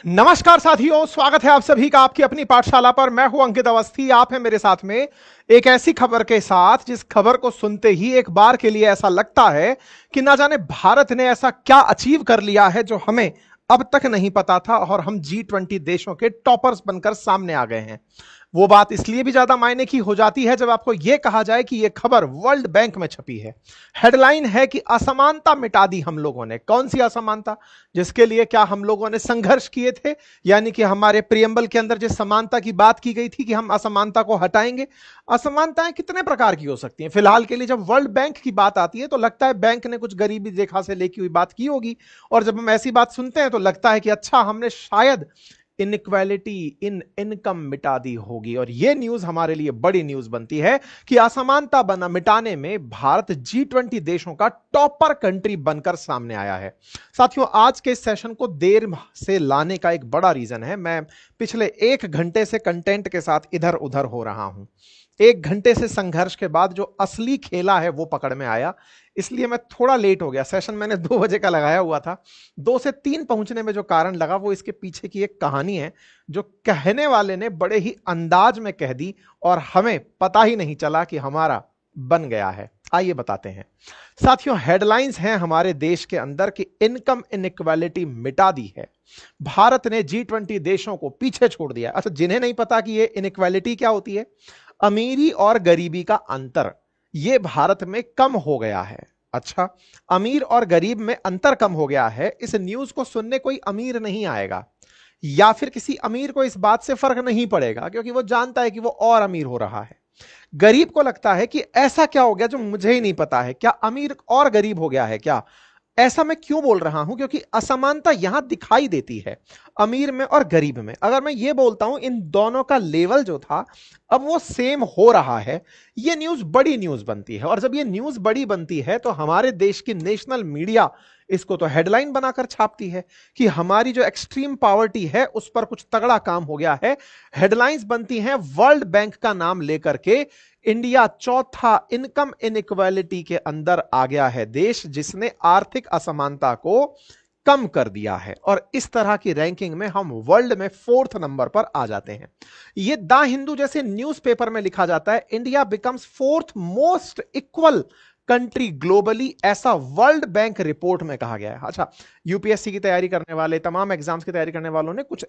नमस्कार साथियों, स्वागत है आप सभी का आपकी अपनी पाठशाला पर। मैं हूं अंकित अवस्थी। आप हैं मेरे साथ में एक ऐसी खबर के साथ जिस खबर को सुनते ही एक बार के लिए ऐसा लगता है कि ना जाने भारत ने ऐसा क्या अचीव कर लिया है जो हमें अब तक नहीं पता था और हम G20 देशों के टॉपर्स बनकर सामने आ गए हैं। वो बात इसलिए भी ज्यादा मायने की हो जाती है जब आपको यह कहा जाए कि यह खबर वर्ल्ड बैंक में छपी है। हेडलाइन है कि असमानता मिटा दी हम लोगों ने। कौन सी असमानता? जिसके लिए क्या हम लोगों ने संघर्ष किए थे, यानी कि हमारे प्रियम्बल के अंदर जिस समानता की बात की गई थी कि हम असमानता को हटाएंगे। असमानताएं कितने प्रकार की हो सकती हैं? फिलहाल के लिए जब वर्ल्ड बैंक की बात आती है तो लगता है बैंक ने कुछ गरीबी रेखा से लेकी हुई बात की होगी, और जब हम ऐसी बात सुनते हैं तो लगता है कि अच्छा, हमने शायद इनइक्वालिटी इन इनकम मिटा दी होगी। और यह न्यूज हमारे लिए बड़ी न्यूज बनती है कि असमानता बना मिटाने में भारत G20 देशों का टॉपर कंट्री बनकर सामने आया है। साथियों, आज के इस सेशन को देर से लाने का एक बड़ा रीजन है, मैं पिछले 1 घंटे से कंटेंट के साथ इधर उधर हो रहा हूं। 1 घंटे से संघर्ष के बाद जो असली खेला है वो पकड़ में आया, इसलिए मैं थोड़ा लेट हो गया। सेशन मैंने 2 बजे का लगाया हुआ था। 2 से 3 पहुंचने में जो कारण लगा वो इसके पीछे की एक कहानी है जो कहने वाले ने बड़े ही अंदाज में कह दी और हमें पता ही नहीं चला कि हमारा बन गया है। आइए बताते हैं साथियों। हेडलाइंस हैं हमारे देश के अंदर कि इनकम इनइक्वालिटी मिटा दी है, भारत ने G20 देशों को पीछे छोड़ दिया। अच्छा, जिन्हें नहीं पता कि ये इनइक्वालिटी क्या होती है, अमीरी और गरीबी का अंतर, यह भारत में कम हो गया है। अच्छा, अमीर और गरीब में अंतर कम हो गया है। इस न्यूज को सुनने कोई अमीर नहीं आएगा, या फिर किसी अमीर को इस बात से फर्क नहीं पड़ेगा क्योंकि वो जानता है कि वो और अमीर हो रहा है। गरीब को लगता है कि ऐसा क्या हो गया जो मुझे ही नहीं पता है, क्या अमीर और गरीब हो गया है क्या? ऐसा मैं क्यों बोल रहा हूं? क्योंकि असमानता यहां दिखाई देती है अमीर में और गरीब में। अगर मैं ये बोलता हूं इन दोनों का लेवल जो था अब वो सेम हो रहा है, ये न्यूज बड़ी न्यूज बनती है। और जब ये न्यूज बड़ी बनती है तो हमारे देश की नेशनल मीडिया इसको तो हेडलाइन बनाकर छापती है कि हमारी जो एक्सट्रीम पॉवर्टी है उस पर कुछ तगड़ा काम हो गया है। हेडलाइंस बनती हैं वर्ल्ड बैंक का नाम लेकर के, इंडिया चौथा इनकम इनइक्वालिटी के अंदर आ गया है देश जिसने आर्थिक असमानता को कम कर दिया है। और इस तरह की रैंकिंग में हम वर्ल्ड में 4th नंबर पर आ जाते हैं। यह द हिंदू जैसे न्यूज़पेपर में लिखा जाता है, India becomes 4th most equal country globally, ऐसा वर्ल्ड बैंक रिपोर्ट में कहा गया है। अच्छा, यूपीएससी की तैयारी करने वाले, तमाम एग्जाम्स की तैयारी करने वालों ने कुछ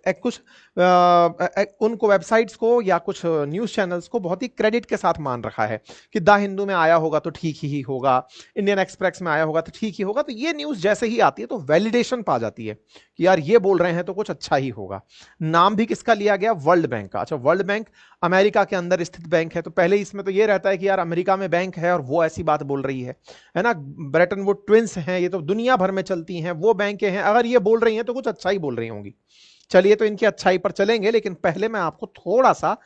उनको वेबसाइट्स को या कुछ न्यूज चैनल्स को बहुत ही क्रेडिट के साथ मान रखा है कि द हिंदू में आया होगा तो ठीक ही होगा, इंडियन एक्सप्रेस में आया होगा तो ठीक ही होगा। तो ये न्यूज जैसे ही आती है तो वैलिडेशन पा जाती है कि यार ये बोल रहे हैं तो कुछ अच्छा ही होगा। नाम भी किसका लिया गया? वर्ल्ड बैंक का। अच्छा, वर्ल्ड बैंक अमेरिका के अंदर स्थित बैंक है, तो पहले इसमें तो ये रहता है कि यार अमेरिका में बैंक है और वो ऐसी बात बोल रही है ना। ब्रेटन वुड ट्विंस हैं, ये तो दुनिया भर में चलती हैं, वो बैंकें हैं, अगर ये बोल रही हैं तो कुछ अच्छा ही बोल रही होंगी। चलिए, तो इनकी अच्छाई पर चलेंगे, लेकिन पहले मैं आपको थोड़ा सा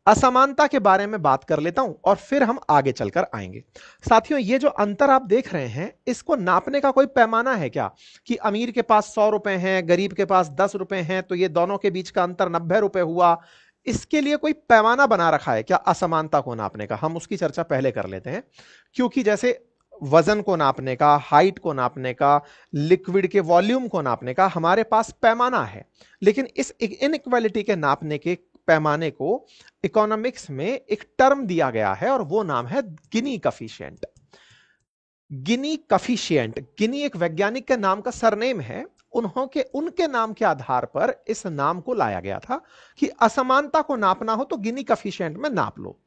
असमानता के बारे में बात कर लेता हूं और फिर हम आगे चलकर आएंगे। साथियों, ये जो अंतर आप देख रहे हैं इसको नापने का कोई पैमाना है क्या कि अमीर के पास 100 रुपए हैं, गरीब के पास 10 रुपए हैं, तो ये दोनों के बीच का अंतर 90 रुपए हुआ? इसके लिए कोई पैमाना बना रखा है क्या असमानता को नापने का? हम उसकी चर्चा पहले कर लेते हैं, क्योंकि जैसे वजन को नापने का, हाइट को नापने का, लिक्विड के वॉल्यूम को नापने का हमारे पास पैमाना है, लेकिन इस इनइक्वालिटी के नापने के पैमाने को इकोनॉमिक्स में एक टर्म दिया गया है और वो नाम है गिनी कफिशिएंट। गिनी कफिशिएंट, गिनी एक वैज्ञानिक के नाम का सरनेम है। उनके नाम के आधार पर इस नाम को लाया गया था कि असमानता को नापना हो तो गिनी कफिशिएंट में नाप लो।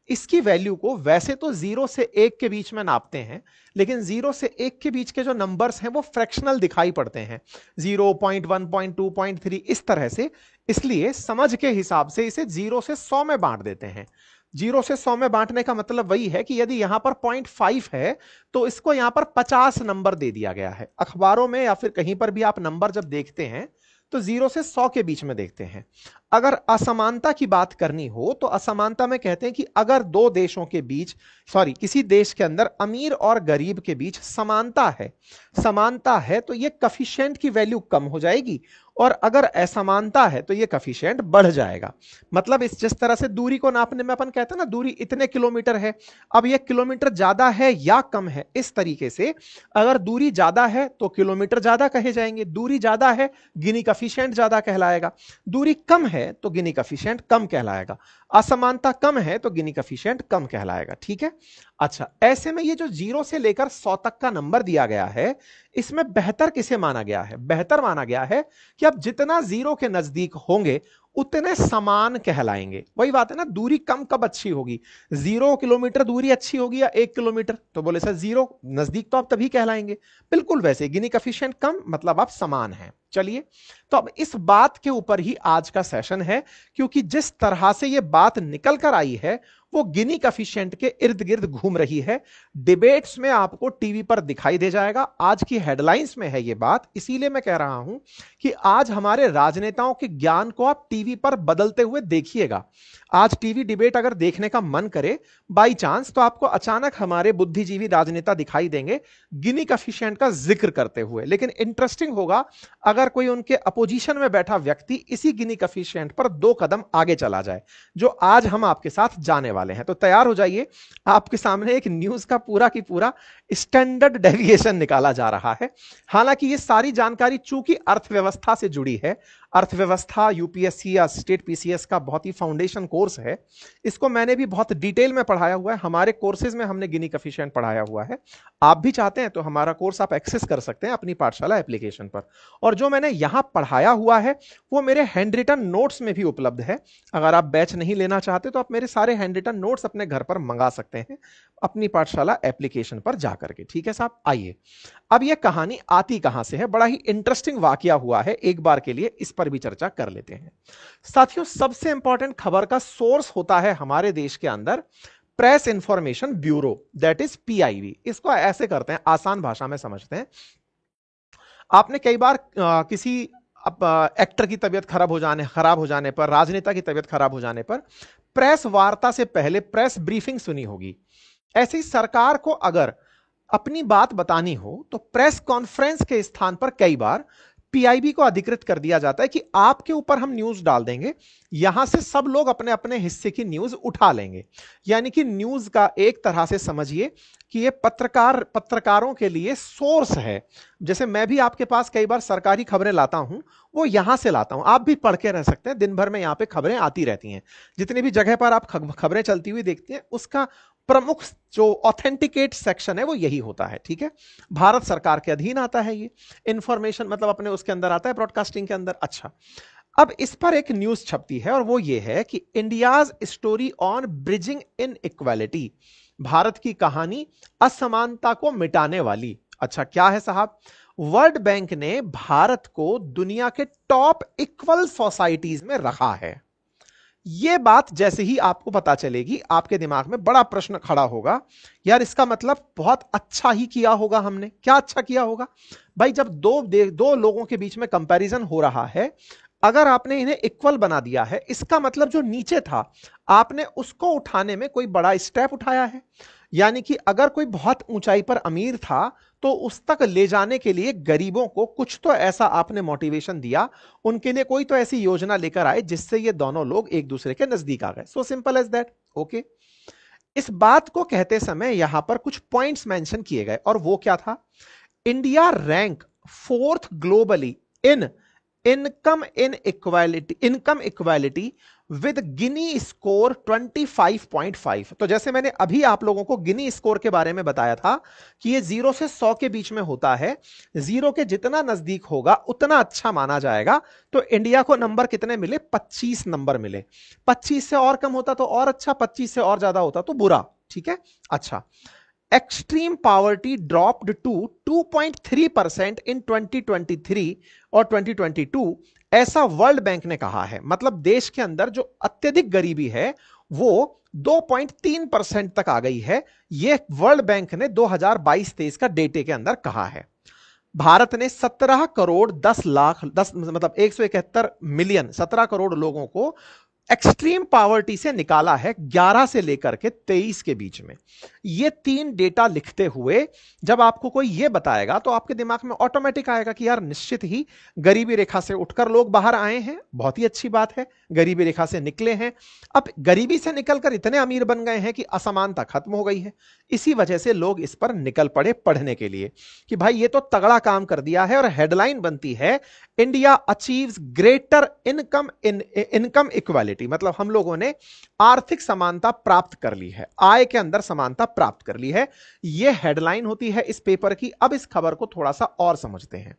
इसकी वैल्यू को वैसे तो 0 से 1 के बीच में नापते हैं, लेकिन 0 से 1 के बीच के जो नंबर्स हैं वो फ्रैक्शनल दिखाई पड़ते हैं, 0, 0.1, 0.2, 0.3 इस तरह से। इसलिए समझ के हिसाब से इसे 0 से 100 में बांट देते हैं। 0 से 100 में बांटने का मतलब वही है कि यदि यहां पर 0.5 है तो इसको यहां पर 50 नंबर दे दिया गया है। अखबारों में या फिर कहीं पर भी आप नंबर जब देखते हैं तो 0 से 100 के बीच में देखते हैं। अगर असमानता की बात करनी हो तो असमानता में कहते हैं कि अगर दो देशों के बीच, किसी देश के अंदर अमीर और गरीब के बीच समानता है तो यह कफिशिएंट की वैल्यू कम हो जाएगी और अगर असमानता है तो ये कफिशिएंट बढ़ जाएगा। मतलब इस जिस तरह से दूरी को नापने में अपन कहते हैं ना दूरी इतने किलोमीटर है, अब ये किलोमीटर ज्यादा है या कम है, इस तरीके से अगर दूरी ज्यादा है तो किलोमीटर ज्यादा कहे जाएंगे, दूरी ज्यादा है गिनी कफिशिएंट ज्यादा कहलाएगा, दूरी कम है तो गिनी कफिशिएंट कम कहलाएगा, असमानता कम है तो गिनी कफिशिएंट कम कहलाएगा। ठीक है। अच्छा, ऐसे में ये जो 0 से लेकर 100 तक का नंबर दिया गया है, इसमें बेहतर किसे माना गया है? बेहतर माना गया है कि अब जितना 0 के नजदीक होंगे उतने समान कहलाएंगे। वही बात है ना, दूरी कम कब अच्छी होगी? 0 किलोमीटर दूरी अच्छी होगी या 1 किलोमीटर? तो बोले सर 0 नजदीक तो आप तभी कहलाएंगे। बिल्कुल वैसे गिनी कफिशिएंट कम मतलब आप समान हैं। चलिए, तो अब इस बात के ऊपर ही आज का सेशन है, क्योंकि जिस तरह से यह बात निकल कर आई है वो गिनी कफिशिएंट के इर्द गिर्द घूम रही है। डिबेट्स में आपको टीवी पर दिखाई दे जाएगा, आज की हेडलाइंस में है ये बात। इसीलिए मैं कह रहा हूं कि आज हमारे राजनेताओं के ज्ञान को आप टीवी पर बदलते हुए देखिएगा। आज टीवी डिबेट अगर देखने का मन करे बाई चांस, तो आपको अचानक हमारे बुद्धिजीवी राजनेता दिखाई देंगे गिनी कफिशिएंट का जिक्र करते हुए। लेकिन इंटरेस्टिंग होगा अगर कोई उनके अपोजिशन में बैठा व्यक्ति इसी गिनी कफिशिएंट पर 2 कदम आगे चला जाए, जो आज हम आपके साथ जाने वाले हैं। तो तैयार हो जाइए, आपके सामने एक न्यूज का पूरा की पूरा स्टैंडर्ड डेविएशन निकाला जा रहा है। हालांकि ये सारी जानकारी चूंकि अर्थव्यवस्था से जुड़ी है, अर्थव्यवस्था यूपीएससी या स्टेट पीसीएस का बहुत ही फाउंडेशन कोर्स है, इसको मैंने भी बहुत डिटेल में पढ़ाया हुआ है। हमारे कोर्सेज में हमने गिनी कफिशिएंट पढ़ाया हुआ है। आप भी चाहते हैं तो हमारा कोर्स आप एक्सेस कर सकते हैं अपनी पाठशाला एप्लीकेशन पर। और जो मैंने यहां पढ़ाया हुआ है वो मेरे हैंड रिटन नोट्स में भी उपलब्ध है। अगर आप बैच नहीं लेना चाहते तो आप मेरे सारे हैंड रिटन नोट्स अपने घर पर मंगा सकते हैं अपनी पाठशाला एप्लीकेशन पर जाकर के। ठीक है साहब, आइए अब यह कहानी आती कहां से है। बड़ा ही इंटरेस्टिंग वाकया हुआ है, एक बार के लिए इस पर भी चर्चा कर लेते हैं। साथियों, सबसे इंपॉर्टेंट खबर का सोर्स होता है हमारे देश के अंदर press information bureau, that is PIB. इसको ऐसे करते हैं, आसान भाषा में समझते हैं। आपने कई बार किसी एक्टर की तबीयत खराब हो जाने पर, राजनेता की तबीयत खराब हो जाने पर प्रेस वार्ता से पहले प्रेस ब्रीफिंग सुनी होगी। ऐसे ही सरकार को अगर अपनी बात बतानी हो तो प्रेस कॉन्फ्रेंस के स्थान पर कई बार पीआईबी को अधिकृत कर दिया जाता है कि आपके ऊपर हम न्यूज डाल देंगे, यहां से सब लोग अपने अपने हिस्से की न्यूज उठा लेंगे। यानी कि न्यूज का एक तरह से समझिए कि ये पत्रकारों के लिए सोर्स है। जैसे मैं भी आपके पास कई बार सरकारी खबरें लाता हूं, वो यहां से लाता हूं। आप भी पढ़ के रह सकते हैं, दिन भर में यहां पे खबरें आती रहती हैं। जितनी भी जगह पर आप खबरें चलती हुई देखते हैं, उसका प्रमुख जो ऑथेंटिकेट सेक्शन है वो यही होता है। ठीक है, भारत सरकार के अधीन आता है ये इंफॉर्मेशन, मतलब अपने उसके अंदर आता है, ब्रॉडकास्टिंग के अंदर। अच्छा, अब इस पर एक न्यूज छपती है और वो ये है कि India's story on bridging in equality, Bharat की कहानी असमानता को मिटाने वाली। अच्छा, क्या है साहब? वर्ल्ड बैंक ने भारत को दुनिया के टॉप इक्वल सोसाइटीज में रखा है। यह बात जैसे ही आपको पता चलेगी, आपके दिमाग में बड़ा प्रश्न खड़ा होगा, यार इसका मतलब बहुत अच्छा ही किया होगा हमने। क्या अच्छा किया होगा भाई? जब दो लोगों के बीच में कंपैरिजन हो रहा है, अगर आपने इन्हें इक्वल बना दिया है, इसका मतलब जो नीचे था आपने उसको उठाने में कोई बड़ा स्टेप उठाया है। यानी कि अगर कोई बहुत ऊंचाई पर अमीर था तो उस तक ले जाने के लिए गरीबों को कुछ तो ऐसा आपने मोटिवेशन दिया, उनके लिए कोई तो ऐसी योजना लेकर आए जिससे ये दोनों लोग एक दूसरे के नजदीक आ गए। So simple as that. Okay, इस बात को कहते समय यहां पर कुछ पॉइंट्स मेंशन किए गए, और वो क्या था? India rank 4th globally in income equality with Guinea score 25.5। तो जैसे मैंने अभी आप लोगों को गिनी स्कोर के बारे में बताया था कि ये 0 से 100 के बीच में होता है, 0 के जितना नजदीक होगा उतना अच्छा माना जाएगा। तो इंडिया को नंबर कितने मिले? 25 नंबर मिले। 25 से और कम होता तो और अच्छा, 25 से और ज्यादा होता तो बुरा। ठीक है, अच्छा। एक्सट्रीम पॉवर्टी ड्रॉप्ड टू 2.3% इन 2023 और 2022, ऐसा वर्ल्ड बैंक ने कहा है। मतलब देश के अंदर जो अत्यधिक गरीबी है वो 2.3% तक आ गई है। यह वर्ल्ड बैंक ने 2022-23 का डेटे के अंदर कहा है। भारत ने 17 करोड़ 10 लाख 10 मतलब 171 मिलियन 17 करोड़ लोगों को एक्सट्रीम पॉवर्टी से निकाला है 11 से लेकर के 23 के बीच में। ये 3 डेटा लिखते हुए जब आपको कोई ये बताएगा तो आपके दिमाग में ऑटोमेटिक आएगा कि यार निश्चित ही गरीबी रेखा से उठकर लोग बाहर आए हैं, बहुत ही अच्छी बात है, गरीबी रेखा से निकले हैं, अब गरीबी से निकलकर इतने अमीर बन गए हैं कि असमानता खत्म हो गई है। इसी वजह से लोग इस पर निकल पड़े पढ़ने के लिए कि भाई ये तो तगड़ा काम कर दिया है, और हेडलाइन बनती है India achieves greater income equality, मतलब हम लोगों ने आर्थिक समानता प्राप्त कर ली है, आय के अंदर समानता प्राप्त कर ली है। यह हेडलाइन होती है इस पेपर की। अब इस खबर को थोड़ा सा और समझते हैं।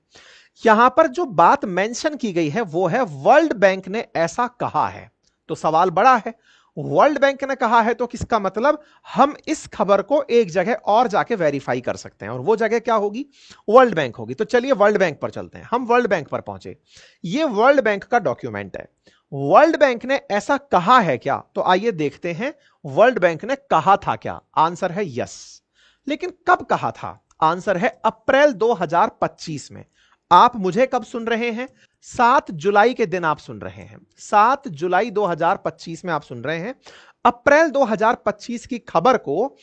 यहां पर जो बात मेंशन की गई है वो है वर्ल्ड बैंक ने ऐसा कहा है। तो सवाल बड़ा है, वर्ल्ड बैंक ने कहा है तो किसका मतलब हम इस खबर को एक जगह और जाके वेरीफाई कर सकते हैं, और वो जगह क्या होगी? वर्ल्ड बैंक होगी। तो चलिए वर्ल्ड बैंक पर चलते हैं। हम वर्ल्ड बैंक पर पहुंचे, ये वर्ल्ड बैंक का डॉक्यूमेंट है। वर्ल्ड बैंक ने ऐसा कहा है क्या? तो आइए देखते हैं वर्ल्ड बैंक ने कहा था क्या। आंसर है यस। लेकिन कब कहा था? आंसर है अप्रैल 2025 में। आप मुझे कब सुन रहे हैं? 7 जुलाई के दिन आप सुन रहे हैं। 7 जुलाई 2025 में आप सुन रहे हैं। अप्रैल 2025 की खबर को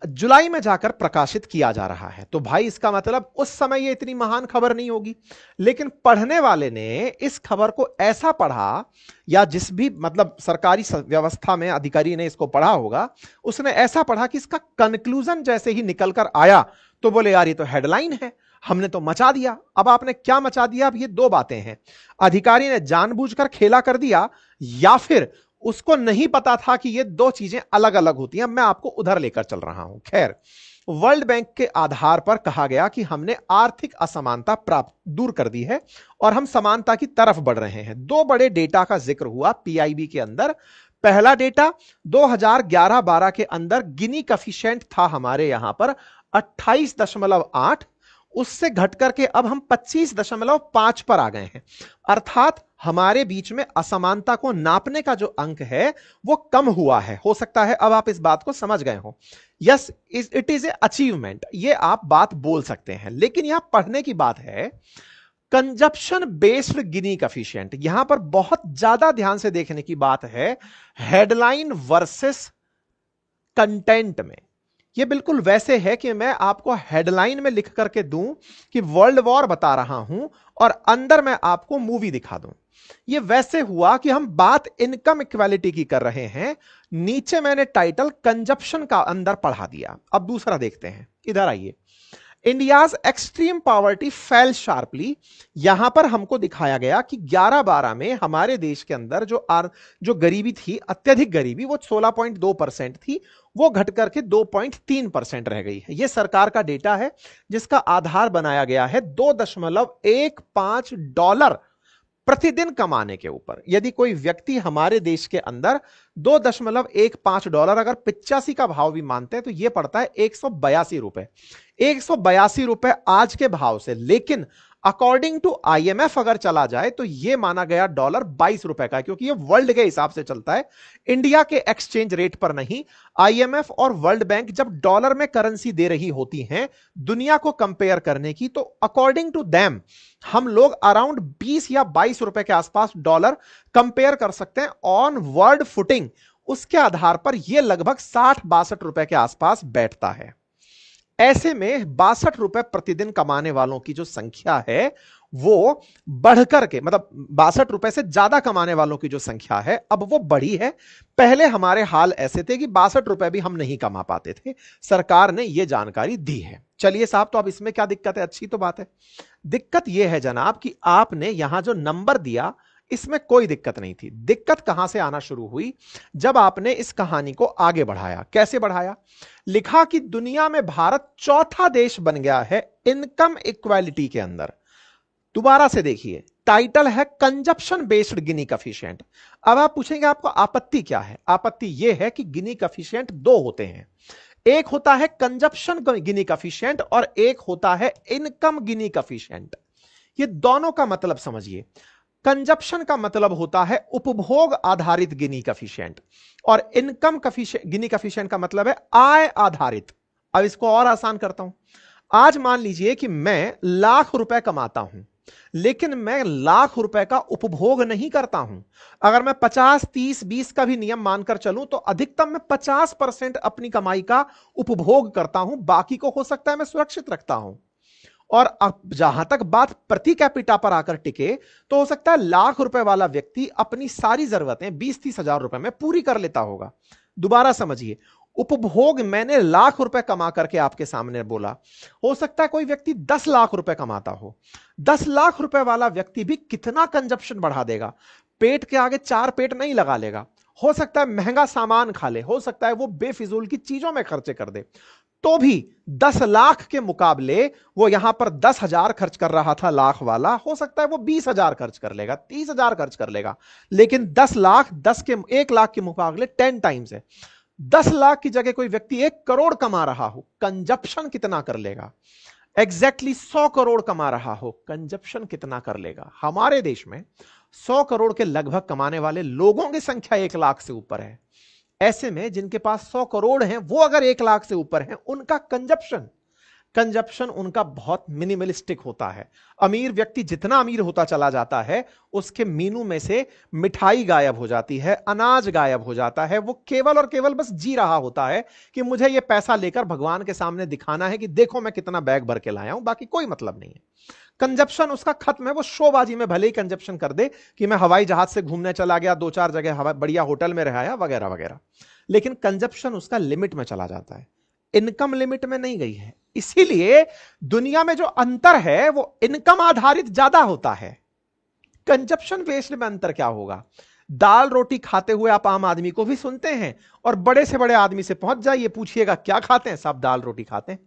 जुलाई में जाकर प्रकाशित किया जा रहा है। तो भाई इसका मतलब उस समय ये इतनी महान खबर नहीं होगी, लेकिन पढ़ने वाले ने इस खबर को ऐसा पढ़ा, या जिस भी मतलब सरकारी व्यवस्था में अधिकारी ने इसको पढ़ा होगा, उसने ऐसा पढ़ा कि इसका कंक्लूजन जैसे ही निकलकर आया तो बोले यार ये तो हेडलाइन है, हमने तो मचा दिया। अब आपने क्या मचा दिया? अब ये दो बातें हैं, अधिकारी ने जानबूझकर खेला कर दिया, या फिर उसको नहीं पता था कि ये दो चीजें अलग अलग होती हैं। मैं आपको उधर लेकर चल रहा हूं। खैर, वर्ल्ड बैंक के आधार पर कहा गया कि हमने आर्थिक असमानता प्राप्त दूर कर दी है और हम समानता की तरफ बढ़ रहे हैं। दो बड़े डेटा का जिक्र हुआ पीआईबी के अंदर। पहला डेटा 2011-12 के अंदर गिनी कफिशिएंट था हमारे यहां पर 28.8, उससे घटकर के अब हम 25.5 पर आ गए हैं। अर्थात हमारे बीच में असमानता को नापने का जो अंक है वो कम हुआ है। हो सकता है अब आप इस बात को समझ गए हो। Yes, it is a achievement, ये आप बात बोल सकते हैं। लेकिन यहां पढ़ने की बात है कंजप्शन बेस्ड गिनी कफिशिएंट। यहां पर बहुत ज्यादा ध्यान से देखने की बात है हेडलाइन वर्सेस कंटेंट में। ये बिल्कुल वैसे है कि मैं आपको हेडलाइन में लिख करके दूं कि वर्ल्ड वॉर बता रहा हूं और अंदर मैं आपको मूवी दिखा दूं। ये वैसे हुआ कि हम बात इनकम इक्वालिटी की कर रहे हैं, नीचे मैंने टाइटल कंजप्शन का अंदर पढ़ा दिया। अब दूसरा देखते हैं, इधर आइए। India's extreme poverty fail sharply. यहां पर हमको दिखाया गया कि 11-12 में हमारे देश के अंदर जो गरीबी थी, अत्यधिक गरीबी, वो 16.2% थी, वो घट करके 2.3% रह गई है। यह सरकार का डेटा है जिसका आधार बनाया गया है $2.15 प्रतिदिन कमाने के ऊपर। यदि कोई व्यक्ति हमारे देश के अंदर $2.15 अगर 85 का भाव भी मानते हैं तो यह पड़ता है 182 रुपए। 182 रुपए आज के भाव से। लेकिन अकॉर्डिंग टू आईएमएफ अगर चला जाए तो यह माना गया डॉलर 22 रुपए का, क्योंकि यह वर्ल्ड के हिसाब से चलता है, इंडिया के एक्सचेंज रेट पर नहीं। आईएमएफ और वर्ल्ड बैंक जब डॉलर में करेंसी दे रही होती हैं दुनिया को कंपेयर करने की, तो अकॉर्डिंग टू देम हम लोग अराउंड 20 या 22 रुपए के आसपास डॉलर कंपेयर कर सकते हैं ऑन वर्ल्ड फुटिंग। उसके आधार पर यह लगभग 60-62 रुपए के आसपास बैठता है। ऐसे में 62 रुपए प्रतिदिन कमाने वालों की जो संख्या है वो बढ़कर के, मतलब 62 रुपए से ज्यादा कमाने वालों की जो संख्या है अब वो बढ़ी है। पहले हमारे हाल ऐसे थे कि 62 रुपए भी हम नहीं कमा पाते थे। सरकार ने यह जानकारी दी है। चलिए साहब, तो अब इसमें क्या दिक्कत है? अच्छी तो बात है। दिक्कत यह है जनाब कि आपने यहां जो नंबर दिया इसमें कोई दिक्कत नहीं थी। दिक्कत कहां से आना शुरू हुई? जब आपने इस कहानी को आगे बढ़ाया। कैसे बढ़ाया? लिखा कि दुनिया में भारत चौथा देश बन गया है इनकम इक्वालिटी के अंदर। दोबारा से देखिए, टाइटल है कंजप्शन बेस्ड गिनी कफिशिएंट। अब आप पूछेंगे आपको आपत्ति क्या है? आपत्ति यह है कि गिनी कफिशिएंट दो होते हैं, एक होता है कंजप्शन गिनी कफिशिएंट और एक होता है इनकम गिनी कफिशिएंट। ये दोनों का मतलब समझिए। कंजप्शन का मतलब होता है उपभोग आधारित गिनी कफिशिएंट, और इनकम गिनी कफिशिएंट का मतलब है आय आधारित। अब इसको और आसान करता हूं। आज मान लीजिए कि मैं लाख रुपए कमाता हूं, लेकिन मैं लाख रुपए का उपभोग नहीं करता हूं। अगर मैं 50, 30, 20 का भी नियम मानकर चलूं तो अधिकतम मैं 50% अपनी कमाई का उपभोग करता हूं, बाकी को हो सकता है मैं सुरक्षित रखता हूं। और अब जहां तक बात प्रति कैपिटा पर आकर टिके, तो हो सकता है लाख रुपए वाला व्यक्ति अपनी सारी जरूरतें 20-30 हजार रुपए में पूरी कर लेता होगा। दोबारा समझिए, उपभोग मैंने लाख रुपए कमा करके आपके सामने बोला। हो सकता है कोई व्यक्ति 10 लाख रुपए कमाता हो। 10 लाख रुपए वाला व्यक्ति भी कितना कंजप्शन बढ़ा देगा, पेट के आगे 4 पेट नहीं लगा लेगा। हो सकता है महंगा सामान खा ले, हो सकता है वो बेफिजूल की चीजों में खर्चे कर दे, तो भी 10 लाख के मुकाबले वो यहां पर 10,000 खर्च कर रहा था लाख वाला, हो सकता है वो 20,000 खर्च कर लेगा, 30,000 खर्च कर लेगा। लेकिन 10 लाख 1 लाख के मुकाबले 10 टाइम्स है। 10 लाख की जगह कोई व्यक्ति 1 करोड़ कमा रहा हो, कंजप्शन कितना कर लेगा? एग्जैक्टली 100 करोड़ कमा रहा हो, कंजप्शन कितना कर लेगा? हमारे देश में 100 करोड़ के लगभग कमाने वाले लोगों की संख्या 1 लाख से ऊपर है। ऐसे में जिनके पास 100 करोड़ हैं, वो अगर 1 लाख से ऊपर हैं, उनका कंजप्शन उनका बहुत मिनिमलिस्टिक होता है। अमीर व्यक्ति जितना अमीर होता चला जाता है, उसके मीनू में से मिठाई गायब हो जाती है, अनाज गायब हो जाता है। वो केवल और केवल बस जी रहा होता है कि मुझे ये पैसा लेकर भगवान के सामने दिखाना है कि देखो मैं कितना बैग भर के लाया हूं, बाकी कोई मतलब नहीं है। कंजप्शन उसका खत्म है। वो शोबाजी में भले ही कंजप्शन कर दे कि मैं हवाई जहाज से घूमने चला गया, 2-4 जगह बढ़िया होटल में रहा वगैरह वगैरह, लेकिन कंजप्शन उसका लिमिट में चला जाता है, इनकम लिमिट में नहीं गई है। इसीलिए दुनिया में जो अंतर है वो इनकम आधारित ज्यादा होता है। कंजप्शन बेस्ड में अंतर क्या होगा? दाल रोटी खाते हुए आप आम आदमी को भी सुनते हैं, और बड़े से बड़े आदमी से पहुंच जाइए, पूछिएगा क्या खाते हैं, सब दाल रोटी खाते हैं।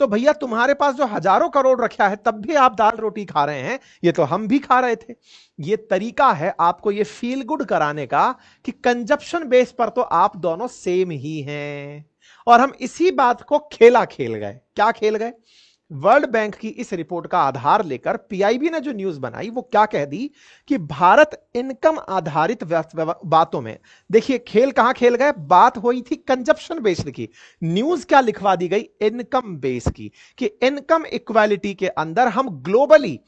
तो भैया तुम्हारे पास जो हजारों करोड़ रखा है तब भी आप दाल रोटी खा रहे हैं, ये तो हम भी खा रहे थे। ये तरीका है आपको ये फील गुड कराने का कि कंजप्शन बेस पर तो आप दोनों सेम ही हैं। और हम इसी बात को खेला खेल गए। क्या खेल गए? वर्ल्ड बैंक की इस रिपोर्ट का आधार लेकर पीआईबी ने जो न्यूज बनाई वो क्या कह दी कि भारत इनकम आधारित बातों में, देखिए खेल कहां खेल गए, बात हुई थी कंजप्शन बेस्ड की, न्यूज क्या लिखवा दी गई, इनकम बेस की, कि इनकम इक्वालिटी के अंदर हम globally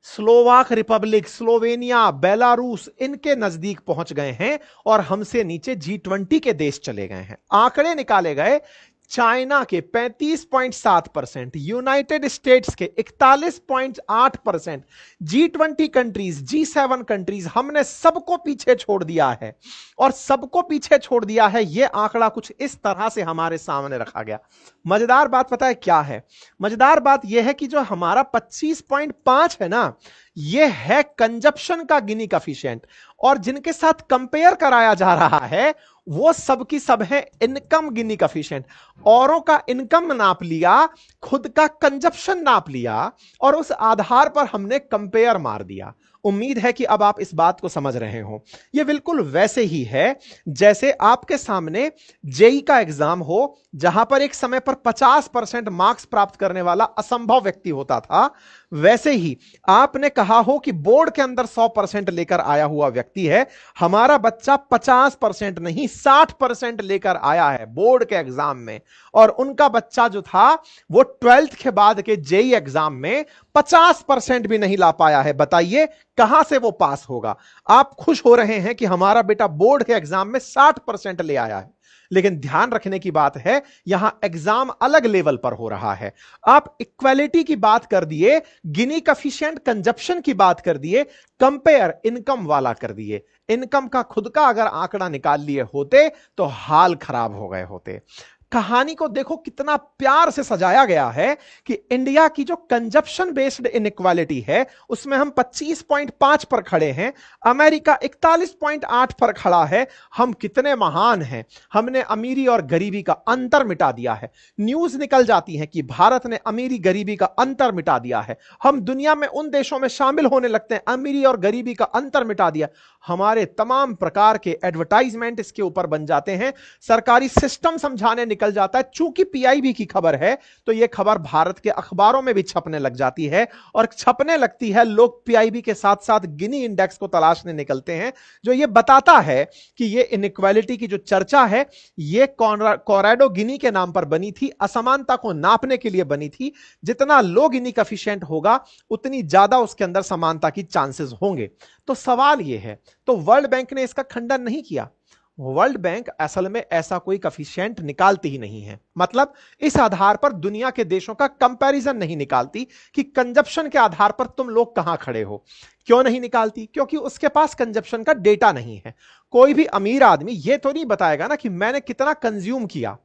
Slovak Republic, Slovenia, Belarus, इनके नजदीक पहुंच गए हैं और हमसे नीचे G20 के देश चले गए हैं। आंकड़े निकाले गए, चाइना के 35.7%, यूनाइटेड स्टेट्स के 41.8%, G20 कंट्रीज, G7 कंट्रीज, हमने सबको पीछे छोड़ दिया है। और सबको पीछे छोड़ दिया है, यह आंकड़ा कुछ इस तरह से हमारे सामने रखा गया। मजेदार बात पता है क्या है? मजेदार बात यह है कि जो हमारा 25.5 है ना, यह है कंजप्शन का गिनी कफिशिएंट, और जिनके साथ कंपेयर कराया जा रहा है वो सब की सब है इनकम गिनी कफिशिएंट। औरों का इनकम नाप लिया, खुद का कंजप्शन नाप लिया, और उस आधार पर हमने कंपेयर मार दिया। उम्मीद है कि अब आप इस बात को समझ रहे हो। यह बिल्कुल वैसे ही है जैसे आपके सामने जेई का एग्जाम हो, जहां पर एक समय पर 50% मार्क्स प्राप्त करने वाला असंभव व्यक्ति होता था। वैसे ही आपने कहा हो कि बोर्ड के अंदर 100% लेकर आया हुआ व्यक्ति है, हमारा बच्चा 50% नहीं 60% लेकर आया है बोर्ड के एग्जाम में, और उनका बच्चा जो था वो 12th के बाद के जेई एग्जाम में 50% भी नहीं ला पाया है। बताइए कहां से वो पास होगा? आप खुश हो रहे हैं कि हमारा बेटा बोर्ड के एग्जाम में 60% ले आया है, लेकिन ध्यान रखने की बात है यहां एग्जाम अलग लेवल पर हो रहा है। आप इक्वालिटी की बात कर दिए, गिनी कफिशिएंट कंजप्शन की बात कर दिए, कंपेयर इनकम वाला कर दिए। इनकम का खुद का अगर आंकड़ा निकाल लिए होते तो हाल खराब हो गए होते। कहानी को देखो कितना प्यार से सजाया गया है कि इंडिया की जो कंजप्शन बेस्ड इनइक्वालिटी है उसमें हम 25.5 पर खड़े हैं, अमेरिका 41.8 पर खड़ा है। हम कितने महान हैं, हमने अमीरी और गरीबी का अंतर मिटा दिया है। न्यूज निकल जाती है कि भारत ने अमीरी गरीबी का अंतर मिटा दिया है। हम दुनिया में उन देशों में शामिल होने लगते हैं, अमीरी और गरीबी का अंतर मिटा दिया। हमारे तमाम प्रकार के एडवर्टाइजमेंट इसके ऊपर बन जाते हैं, सरकारी सिस्टम समझाने निकल जाता है। चूंकि पीआईबी की खबर है तो यह खबर भारत के अखबारों में भी छपने लग जाती है, और छपने लगती है, लोग पीआईबी के साथ साथ गिनी इंडेक्स को तलाशने निकलते हैं, जो यह बताता है कि यह इनइक्वालिटी की जो चर्चा है यह कोलोराडो गिनी के नाम पर बनी थी, असमानता को नापने के लिए बनी थी। जितना लो गिनी कफिशिएंट होगा उतनी ज्यादा उसके अंदर समानता की चांसेस होंगे। तो सवाल यह है, तो वर्ल्ड बैंक ने इसका खंडन नहीं किया। वर्ल्ड बैंक असल में ऐसा कोई कफिशिएंट निकालती ही नहीं है, मतलब इस आधार पर दुनिया के देशों का कंपैरिजन नहीं निकालती कि कंजप्शन के आधार पर तुम लोग कहां खड़े हो। क्यों नहीं निकालती? क्योंकि उसके पास कंजप्शन का डेटा नहीं है। कोई भी अमीर आदमी यह तो नहीं बताएगा ना कि मैंने कितना कंज्यूम किया।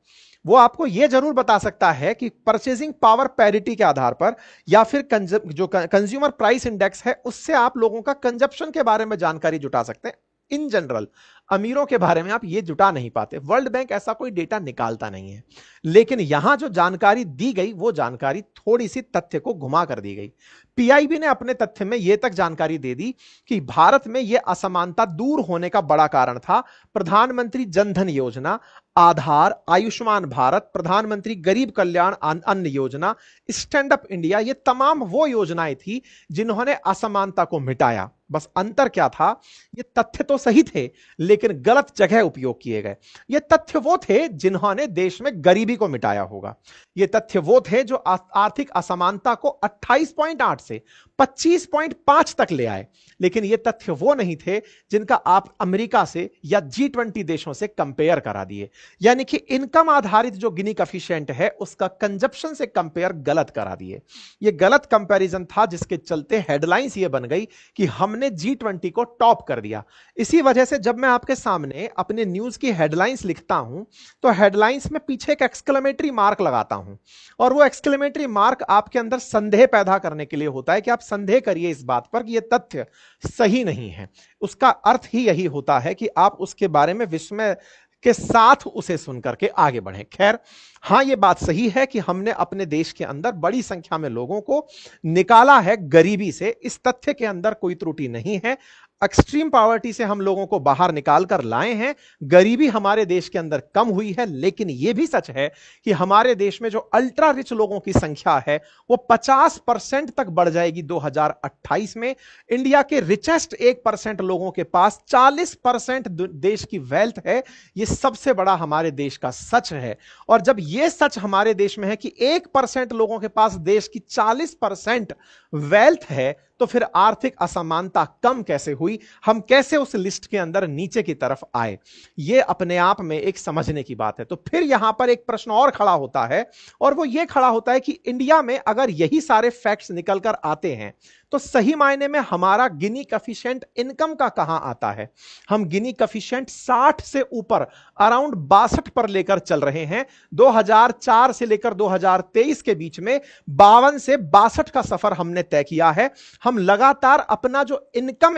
वो आपको यह जरूर बता सकता है कि परचेजिंग पावर पैरिटी के आधार पर या फिर जो कंज्यूमर प्राइस इंडेक्स है उससे आप लोगों का कंजप्शन के बारे में जानकारी जुटा सकते हैं। इन जनरल अमीरों के बारे में आप ये जुटा नहीं पाते। वर्ल्ड बैंक ऐसा कोई डेटा निकालता नहीं है, लेकिन यहां जो जानकारी दी गई वो जानकारी थोड़ी सी तथ्य को घुमा कर दी गई। पीआईबी ने अपने तथ्य में यह तक जानकारी दे दी कि भारत में यह असमानता दूर होने का बड़ा कारण था प्रधानमंत्री जनधन योजना, आधार, आयुष्मान भारत, प्रधानमंत्री गरीब कल्याण अन्न योजना, स्टैंड अप इंडिया। ये तमाम वो योजनाएं थी जिन्होंने असमानता को मिटाया। बस अंतर क्या था? ये तथ्य तो सही थे लेकिन गलत जगह उपयोग किए गए। ये तथ्य वो थे जिन्होंने देश में गरीबी को मिटाया होगा। ये तथ्य वो थे जो आर्थिक असमानता को 28.8 से 25.5 तक ले आए, लेकिन ये तथ्य वो नहीं थे जिनका आप अमेरिका से या G20 देशों से कंपेयर करा दिए। यानी कि इनकम आधारित जो गिनी कफिशिएंट है उसका कंजप्शन से कंपेयर गलत करा दिए। ये गलत कंपैरिजन था जिसके चलते हेडलाइंस ये बन गई कि हमने G20 को टॉप कर दिया। इसी वजह से जब मैं आपके सामने अपने न्यूज की हेडलाइंस लिखता हूं तो हेडलाइंस में पीछे एक एक्सक्लेमेटरी मार्क लगाता हूं, और वो एक्सक्लेमेटरी मार्क आपके अंदर संदेह पैदा करने के लिए होता है कि आप संदेह करिए इस बात पर कि यह तथ्य सही नहीं है। उसका अर्थ ही यही होता है कि आप उसके बारे में विस्मय के साथ उसे सुनकर के आगे बढ़ें। खैर, हां, यह बात सही है कि हमने अपने देश के अंदर बड़ी संख्या में लोगों को निकाला है गरीबी से। इस तथ्य के अंदर कोई त्रुटि नहीं है। एक्सट्रीम पॉवर्टी से हम लोगों को बाहर निकाल कर लाए हैं। गरीबी हमारे देश के अंदर कम हुई है, लेकिन यह भी सच है कि हमारे देश में जो अल्ट्रा रिच लोगों की संख्या है वो 50% तक बढ़ जाएगी 2028 में। इंडिया के रिचेस्ट 1% लोगों के पास 40% देश की वेल्थ है। यह सबसे बड़ा हमारे देश का सच है। और जब यह सच हमारे देश में है कि 1% लोगों के पास देश की 40% वेल्थ है, तो फिर आर्थिक असमानता कम कैसे हुई? हम कैसे उस लिस्ट के अंदर नीचे की तरफ आए? यह अपने आप में एक समझने की बात है। तो फिर यहां पर एक प्रश्न और खड़ा होता है, और वो यह खड़ा होता है कि इंडिया में अगर यही सारे फैक्ट्स निकल कर आते हैं तो सही मायने में हमारा गिनी कफिशिएंट इनकम का कहां आता है? हम गिनी कफिशिएंट 60 से ऊपर अराउंड 62 पर लेकर चल रहे हैं। 2004 से लेकर 2023 के बीच में 52 से 62 का सफर हमने तय किया है। हम लगातार अपना जो इनकम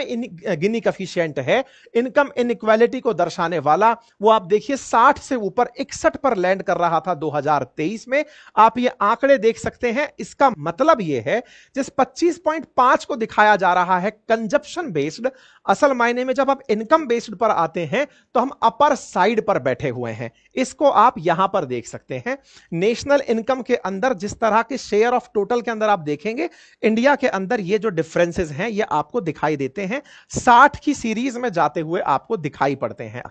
गिनी कफिशिएंट है, इनकम इनइक्वालिटी को दर्शाने वाला, वो आप देखिए 60 से ऊपर 61 पर लैंड कर रहा था 2023 में। आप ये आंकड़े देख सकते हैं। इसका मतलब यह है जिस 25.5 को दिखाया जा रहा है कंजप्शन बेस्ड, असल मायने में जब आप इनकम बेस्ड पर आते हैं तो हम अपर साइड पर बैठे हुए हैं। इसको आप यहां पर देख सकते हैं। नेशनल इनकम के अंदर जिस तरह के शेयर ऑफ टोटल के अंदर आप देखेंगे, इंडिया के अंदर ये जो डिफरेंसेस हैं ये आपको दिखाई देते हैं। 60 की सीरीज में जाते हुए आपको दिखाई पड़ते हैं।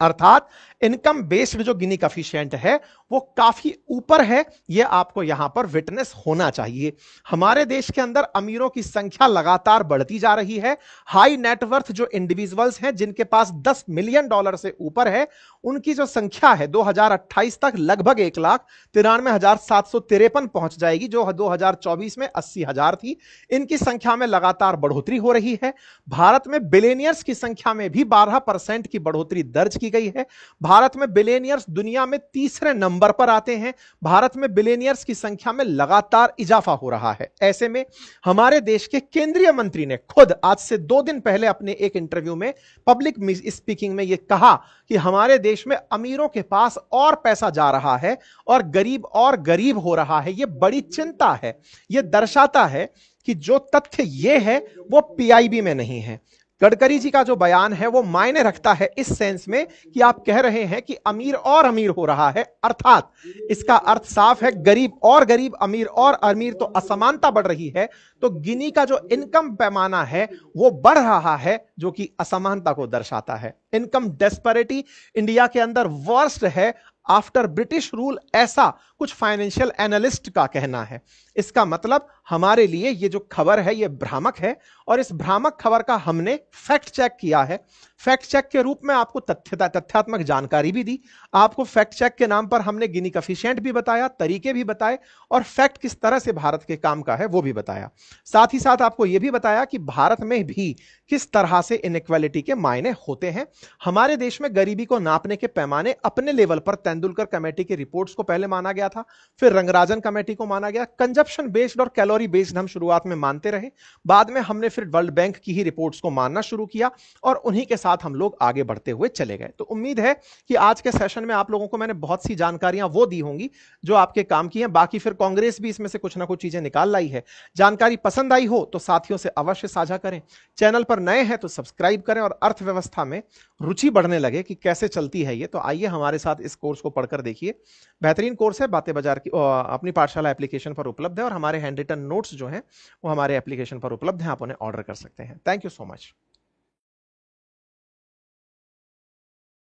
अर्थात इनकम बेस्ड जो गिनी कफिशिएंट है वो काफी ऊपर है। यह आपको यहां पर विटनेस होना चाहिए। हमारे देश के अंदर अमीरों की संख्या लगातार बढ़ती जा रही है। हाई नेटवर्थ जो इंडिविजुअल्स हैं जिनके पास $10 मिलियन से ऊपर है, उनकी जो संख्या है 2028 तक लगभग 1,93,753 पहुंच जाएगी, जो 2024 में 80,000 थी। इनकी संख्या में लगातार बढ़ोतरी हो रही है। भारत में बिलियनियर्स की संख्या में भी 12% की बढ़ोतरी दर्ज की गई है। भारत में बिलियनियर्स दुनिया में तीसरे नंबर पर आते हैं। भारत में बिलियनियर्स की संख्या में लगातार इजाफा हो रहा है। ऐसे में हमारे देश के केंद्रीय मंत्री ने खुद आज से 2 दिन पहले अपने एक इंटरव्यू में पब्लिक स्पीकिंग में यह कहा कि हमारे देश में अमीरों के पास और पैसा जा रहा है और गरीब हो रहा है। यह बड़ी चिंता है। यह दर्शाता है कि जो तथ्य यह है वो पीआईबी में नहीं है। गडकरी जी का जो बयान है वो मायने रखता है इस सेंस में कि आप कह रहे हैं कि अमीर और अमीर हो रहा है, अर्थात इसका अर्थ साफ है, गरीब और गरीब, अमीर और अमीर, तो असमानता बढ़ रही है। तो गिनी का जो इनकम पैमाना है वो बढ़ रहा है, जो कि असमानता को दर्शाता है। इनकम डिस्पैरिटी इंडिया के अंदर वर्स्ट है आफ्टर ब्रिटिश रूल, ऐसा कुछ फाइनेंशियल एनालिस्ट का कहना है। इसका मतलब हमारे लिए ये जो खबर है ये भ्रामक है, और इस भ्रामक खबर का हमने फैक्ट चेक किया है। फैक्ट चेक के रूप में आपको तथ्यात्मक जानकारी भी दी, आपको फैक्ट चेक के नाम पर हमने गिनी कफिशिएंट भी बताया, तरीके भी बताए, और फैक्ट किस तरह से भारत के काम का है वो भी बताया। साथ ही साथ आपको यह भी बताया कि भारत में भी किस तरह से इनइक्वालिटी के मायने होते हैं। हमारे देश में गरीबी को नापने के पैमाने अपने लेवल पर तेंदुलकर कमेटी की रिपोर्ट्स को पहले माना गया था, फिर रंगराजन कमेटी को माना गया। कंजप्शन बेस्ड और कैलोरी बेस्ड हम शुरुआत में मानते रहे, बाद में हमने फिर वर्ल्ड बैंक की ही रिपोर्ट्स को मानना शुरू किया, और उन्हीं के साथ हम लोग आगे बढ़ते हुए चले गए। तो उम्मीद है कि आज के सेशन में आप लोगों को मैंने बहुत सी जानकारियां वो दी होंगी जो आपके काम की हैं। बाकी फिर कांग्रेस भी इसमें से कुछ ना कुछ चीजें निकाल लाई है। जानकारी पसंद आई हो तो साथियों से अवश्य साझा करें, चैनल पर नए हैं तो सब्सक्राइब करें, और अर्थव्यवस्था में रुचि बढ़ने लगे कि कैसे चलती है ये, तो आइए हमारे साथ इस कोर्स को पढ़कर देखिए। बेहतरीन कोर्स है, बातें बाजार की अपनी पाठशाला एप्लीकेशन पर उपलब्ध है, और हमारे हैंड रिटन नोट्स जो हैं वो हमारे एप्लीकेशन पर उपलब्ध हैं, आप उन्हें ऑर्डर कर सकते हैं। Thank you so much.